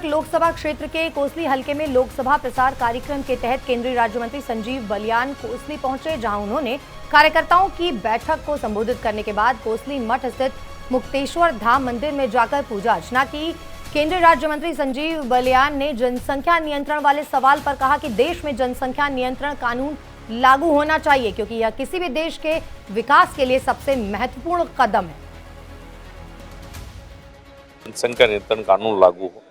लोकसभा क्षेत्र के कोसली हलके में लोकसभा प्रसार कार्यक्रम के तहत केंद्रीय राज्य मंत्री संजीव बलियान कोसली पहुंचे, जहां उन्होंने कार्यकर्ताओं की बैठक को संबोधित करने के बाद कोसली मठ स्थित मुक्तेश्वर धाम मंदिर में जाकर पूजा अर्चना की। केंद्रीय राज्य मंत्री संजीव बलियान ने जनसंख्या नियंत्रण वाले सवाल पर कहा कि देश में जनसंख्या नियंत्रण कानून लागू होना चाहिए, क्योंकि यह किसी भी देश के विकास के लिए सबसे महत्वपूर्ण कदम है। जनसंख्या नियंत्रण कानून लागू हो,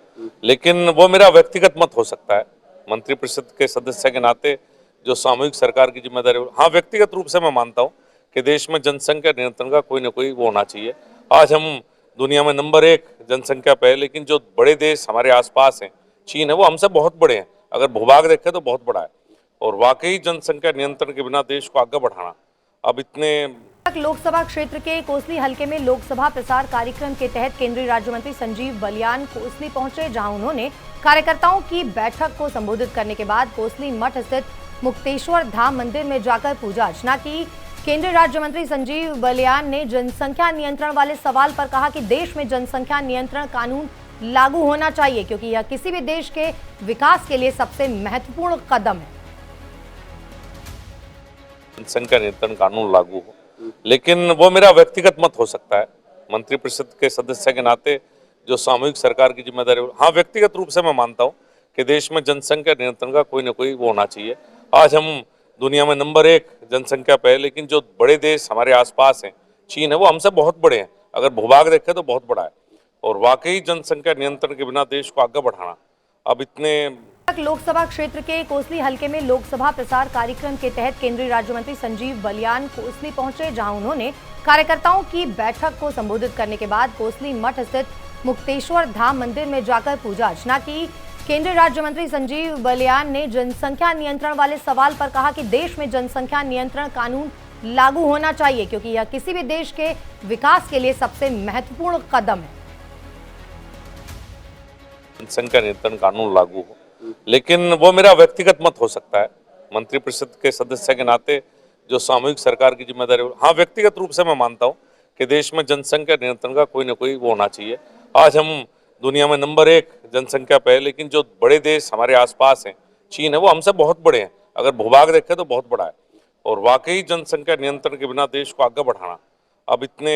लेकिन वो मेरा व्यक्तिगत मत हो सकता है। मंत्रिपरिषद के सदस्य के नाते जो सामूहिक सरकार की जिम्मेदारी, हाँ व्यक्तिगत रूप से मैं मानता हूँ कि देश में जनसंख्या नियंत्रण का कोई ना कोई वो होना चाहिए। आज हम दुनिया में नंबर 1 जनसंख्या पे है, लेकिन जो बड़े देश हमारे आसपास हैं, चीन है, वो हमसे बहुत बड़े हैं। अगर भूभाग देखें तो बहुत बड़ा है, और वाकई जनसंख्या नियंत्रण के बिना देश को आगे बढ़ाना अब इतने लोकसभा क्षेत्र के कोसली हलके में लोकसभा प्रसार कार्यक्रम के तहत केंद्रीय राज्य मंत्री संजीव बलियान कोसली पहुंचे, जहां उन्होंने कार्यकर्ताओं की बैठक को संबोधित करने के बाद कोसली मठ स्थित मुक्तेश्वर धाम मंदिर में जाकर पूजा अर्चना की। केंद्रीय राज्य मंत्री संजीव बलियान ने जनसंख्या नियंत्रण वाले सवाल पर कहा कि देश में जनसंख्या नियंत्रण कानून लागू होना चाहिए, क्योंकि यह किसी भी देश के विकास के लिए सबसे महत्वपूर्ण कदम है। जनसंख्या नियंत्रण कानून लागू हो, लेकिन वो मेरा व्यक्तिगत मत हो सकता है। मंत्रिपरिषद के सदस्य के नाते जो सामूहिक सरकार की जिम्मेदारी, हाँ व्यक्तिगत रूप से मैं मानता हूँ कि देश में जनसंख्या नियंत्रण का कोई ना कोई वो होना चाहिए। आज हम दुनिया में नंबर 1 जनसंख्या पे है, लेकिन जो बड़े देश हमारे आसपास हैं, चीन है, वो हमसे बहुत बड़े हैं। अगर भूभाग देखें तो बहुत बड़ा है, और वाकई जनसंख्या नियंत्रण के बिना देश को आगे बढ़ाना अब इतने लोकसभा क्षेत्र के कोसली हलके में लोकसभा प्रसार कार्यक्रम के तहत केंद्रीय राज्य मंत्री संजीव बलियान कोसली पहुंचे, जहां उन्होंने कार्यकर्ताओं की बैठक को संबोधित करने के बाद कोसली मठ स्थित मुक्तेश्वर धाम मंदिर में जाकर पूजा अर्चना की। केंद्रीय राज्य मंत्री संजीव बलियान ने जनसंख्या नियंत्रण वाले सवाल पर कहा कि देश में जनसंख्या नियंत्रण कानून लागू होना चाहिए, क्योंकि यह किसी भी देश के विकास के लिए सबसे महत्वपूर्ण कदम है। जनसंख्या नियंत्रण कानून लागू हो, लेकिन वो मेरा व्यक्तिगत मत हो सकता है। मंत्रिपरिषद के सदस्य के नाते जो सामूहिक सरकार की जिम्मेदारी, हाँ व्यक्तिगत रूप से मैं मानता हूँ कि देश में जनसंख्या नियंत्रण का कोई ना कोई वो होना चाहिए। आज हम दुनिया में नंबर 1 जनसंख्या पे है, लेकिन जो बड़े देश हमारे आसपास हैं, चीन है, वो हमसे बहुत बड़े हैं। अगर भूभाग देखें तो बहुत बड़ा है, और वाकई जनसंख्या नियंत्रण के बिना देश को आगे बढ़ाना अब इतने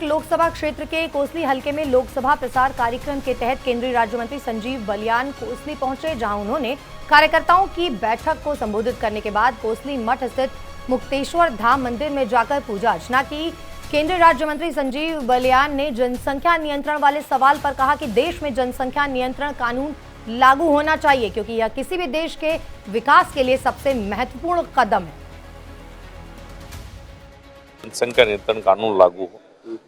लोकसभा क्षेत्र के कोसली हलके में लोकसभा प्रसार कार्यक्रम के तहत केंद्रीय राज्य मंत्री संजीव बलियान कोसली पहुंचे, जहां उन्होंने कार्यकर्ताओं की बैठक को संबोधित करने के बाद कोसली मठ स्थित मुक्तेश्वर धाम मंदिर में जाकर पूजा अर्चना की। केंद्रीय राज्य मंत्री संजीव बलियान ने जनसंख्या नियंत्रण वाले सवाल पर कहा कि देश में जनसंख्या नियंत्रण कानून लागू होना चाहिए, क्योंकि यह किसी भी देश के विकास के लिए सबसे महत्वपूर्ण कदम है। जनसंख्या नियंत्रण कानून लागू हो,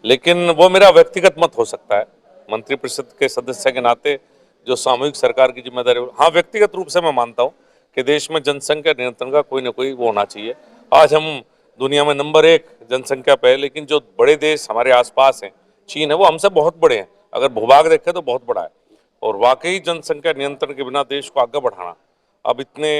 लेकिन वो मेरा व्यक्तिगत मत हो सकता है। मंत्रिपरिषद के सदस्य के नाते जो सामूहिक सरकार की जिम्मेदारी, हाँ व्यक्तिगत रूप से मैं मानता हूँ कि देश में जनसंख्या नियंत्रण का कोई ना कोई वो होना चाहिए। आज हम दुनिया में नंबर 1 जनसंख्या पे है, लेकिन जो बड़े देश हमारे आसपास हैं, चीन है, वो हमसे बहुत बड़े हैं। अगर भूभाग देखें तो बहुत बड़ा है, और वाकई जनसंख्या नियंत्रण के बिना देश को आगे बढ़ाना अब इतने